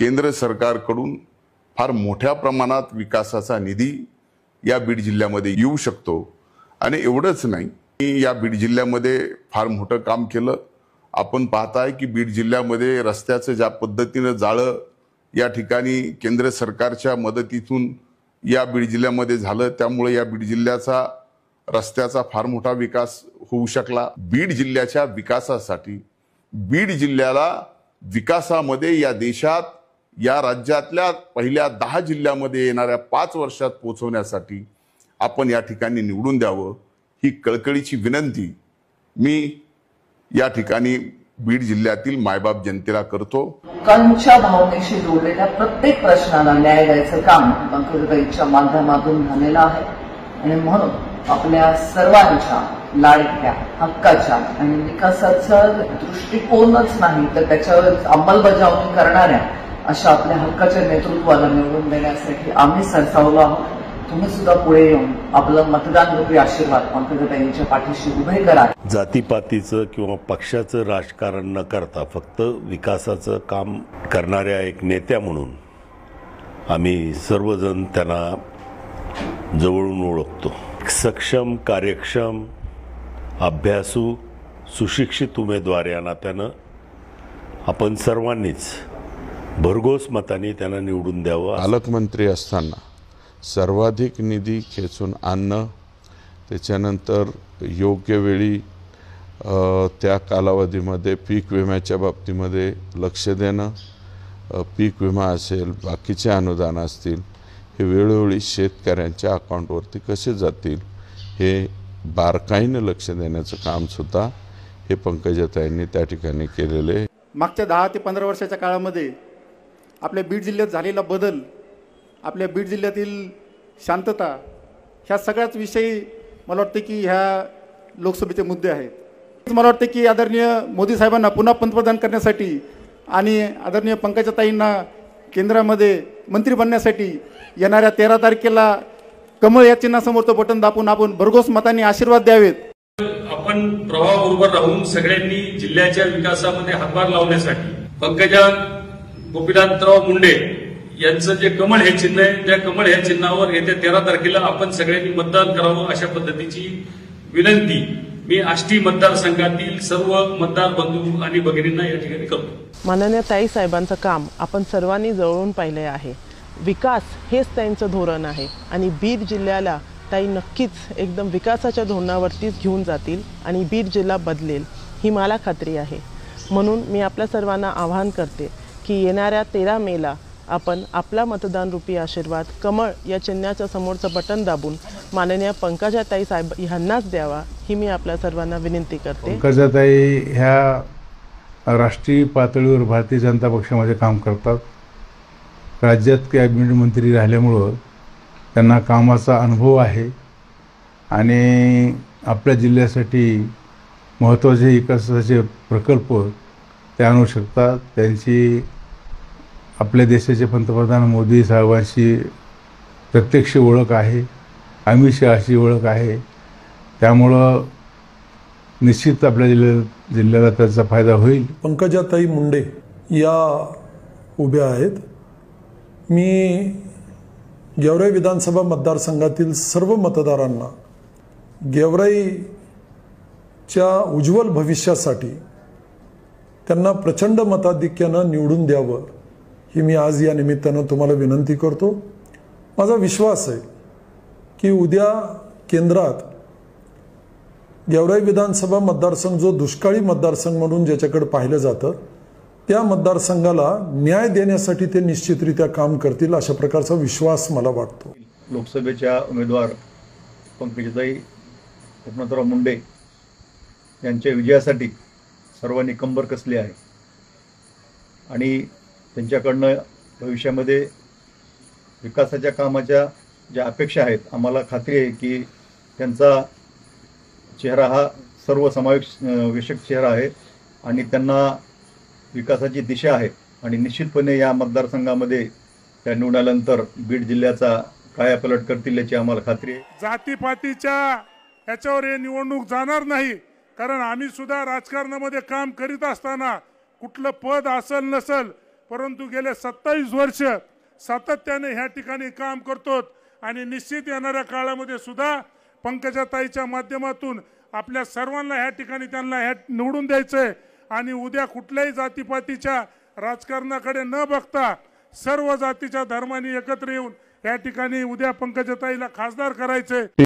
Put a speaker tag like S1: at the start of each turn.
S1: केंद्र सरकारकडून फार मोठ्या प्रमाणात विकासाचा निधी या बीड जिल्ह्यामध्ये येऊ शकतो। आणि एवढंच नाही, या बीड जिल्ह्यामध्ये फार मोठं काम केलं। आपण पाहताय की बीड जिल्ह्यामध्ये रस्त्याचं ज्या पद्धतीनं जाळं या ठिकाणी केंद्र सरकारच्या मदतीतून या बीड जिल्ह्यामध्ये झालं, त्यामुळे या बीड जिल्ह्याचा रस्त्याचा फार मोठा विकास होऊ शकला। बीड जिल्ह्याच्या विकासासाठी, बीड जिल्ह्याला विकासामध्ये या देशात, या राज्यातल्या पहिल्या 10 जिल्ह्यामध्ये येणाऱ्या 5 वर्षात पोहोचवण्यासाठी आपण या ठिकाणी निवडून द्यावं, ही कळकळीची विनंती मी या ठिकाणी बीड जिल्ह्यातील मायबाप जनतेला करतो।
S2: लोकांच्या भावनेशी जोडलेल्या प्रत्येक प्रश्नाला न्याय द्यायचं काम पंकजाताईंच्या माध्यमातून झालेलं आहे। आणि म्हणून आपल्या सर्वांच्या लाडक्या, हक्काच्या आणि विकासाचा दृष्टिकोनच नाही तर त्याच्यावर अंमलबजावणी करणाऱ्या अशा आपल्या हक्काच्या नेतृत्वाला निवडून देण्यासाठी आम्ही सरसावलो आहोत। तुम्ही सुद्धा पुढे येऊन आपलं मतदान रूपी आशीर्वाद पंकजाताईंच्या पाठीशी उभे करा।
S3: जातीपातीचं किंवा पक्षाचं राजकारण न करता फक्त विकासाचं काम करणाऱ्या एक नेत्या म्हणून आम्ही सर्वजण त्यांना जवळून ओळखतो। सक्षम, कार्यक्षम, अभ्यासू, सुशिक्षित उमेदवार या नात्यानं आपण सर्वांनीच भरघोस मताने त्यांना निवडून द्यावं।
S4: पालकमंत्री असताना सर्वाधिक निधी खेचून आणणं, त्याच्यानंतर योग्य वेळी त्या कालावधीमध्ये पीक विम्याच्या बाबतीमध्ये लक्ष देणं, पीक विमा असेल, बाकीचे अनुदान असतील, हे वेळोवेळी शेतकऱ्यांच्या अकाउंटवरती कसे जातील हे बारकाईनं लक्ष देण्याचं कामसुद्धा हे पंकजाताईंनी त्या ठिकाणी केलेलं आहे।
S5: मागच्या 10 ते 15 वर्षाच्या काळामध्ये आपल्या बीड जिल्ह्यात झालेला बदल, आपल्या बीड जिल्ह्यातील शांतता, ह्या सगळ्याच विषयी मला वाटतं की ह्या लोकसभेचे मुद्दे आहेत। मला वाटतं की आदरणीय मोदी साहेबांना पुन्हा पंतप्रधान करण्यासाठी आणि आदरणीय पंकजाताईंना केंद्रामध्ये मंत्री बनण्यासाठी येणाऱ्या 13 तारखेला कमळ या चिन्हासमोरचं बटन दाबून आपण भरघोस मतांनी आशीर्वाद द्यावेत।
S6: आपण प्रवाहाबरोबर राहून सगळ्यांनी जिल्ह्याच्या विकासामध्ये हातभार लावण्यासाठी पंकजा गोपीनाथराव मुंडे यांचं जे कमळ हे चिन्ह आहे, त्या कमळ या चिन्हावर येत्या 13 तारखेला आपण सगळ्यांनी मतदान करावं, अशा पद्धतीची विनंती मी आष्टी मतदारसंघातील सर्व मतदार बंधू आणि भगिनींना या ठिकाणी करतो।
S7: माननीय ताई साहेबांचं काम आपण सर्वांनी जवळून पाहिले आहे। विकास हेच त्यांचं धोरण आहे आणि बीड जिल्ह्याला ताई नक्कीच एकदम विकासाच्या धोरणावरतीच घेऊन जातील आणि बीड जिल्हा बदलेल ही मला खात्री आहे। म्हणून मी आपल्या सर्वांना आवाहन करते की येणाऱ्या 13 मेला आपण आपला मतदान रूपी आशीर्वाद कमळ या चिन्हाच्या समोरचं बटन दाबून माननीय पंकजाताई साहेब यांनाच द्यावा, ही मी आपल्या सर्वांना विनंती करते।
S8: पंकजाताई ह्या राष्ट्रीय पातळीवर भारतीय जनता पक्षामध्ये काम करतात। राज्यात कॅबिनेट मंत्री राहिल्यामुळं त्यांना कामाचा अनुभव आहे आणि आपल्या जिल्ह्यासाठी महत्त्वाचे विकासाचे प्रकल्प ते आणू शकतात। त्यांची आपल्या देशाचे पंतप्रधान मोदी साहेबांशी प्रत्यक्ष ओळख आहे, अमित शहाशी ओळख आहे, त्यामुळं निश्चित आपल्या जिल्ह्याला त्याचा फायदा होईल।
S9: पंकजाताई मुंडे या उभ्या आहेत। मी गेवराई विधानसभा मतदारसंघातील सर्व मतदारांना गेवराईच्या उज्ज्वल भविष्यासाठी त्यांना प्रचंड मताधिक्यानं निवडून द्यावं, ही मी आज या निमित्तानं तुम्हाला विनंती करतो। माझा विश्वास आहे की उद्या केंद्रात गेवराई विधानसभा मतदारसंघ जो दुष्काळी मतदारसंघ म्हणून ज्याच्याकडे पाहिलं जातं, त्या मतदारसंघाला न्याय देण्यासाठी ते निश्चितरित्या काम करतील, अशा प्रकारचा विश्वास मला वाटतो।
S10: लोकसभेच्या उमेदवार पंकजाताई गोपीनाथराव मुंडे यांच्या विजयासाठी सर्वांनी कंबर कसली आहे आणि त्यांच्याकडनं भविष्यामध्ये विकासाच्या कामाच्या ज्या अपेक्षा आहेत, आम्हाला खात्री आहे की त्यांचा चेहरा हा सर्वसमावेशक चेहरा आहे आणि त्यांना विकासाची दिशा आहे आणि निश्चितपणे या मतदारसंघामध्ये त्या निवडल्यानंतर बीड जिल्ह्याचा कायापालट करतील याची आम्हाला खात्री आहे।
S11: जातीपातीच्या याच्यावर हे निवडणूक जाणार नाही, कारण आम्ही सुद्धा राजकारणामध्ये काम करीत असताना कुठलं पद असेल नसेल परंतु गेले 27 वर्ष सातत्याने ह्या ठिकाणी काम करतो आणि निश्चित येणाऱ्या काळामध्ये सुद्धा पंकजाताईच्या माध्यमातून आपल्या सर्वांना ह्या ठिकाणी त्यांना ह्या निवडून द्यायचंय आणि उद्या कुठल्याही जातीपातीच्या राजकारणाकडे न बघता सर्व जातीच्या धर्मांनी एकत्र येऊन या ठिकाणी उद्या पंकजाताईला खासदार करायचंय.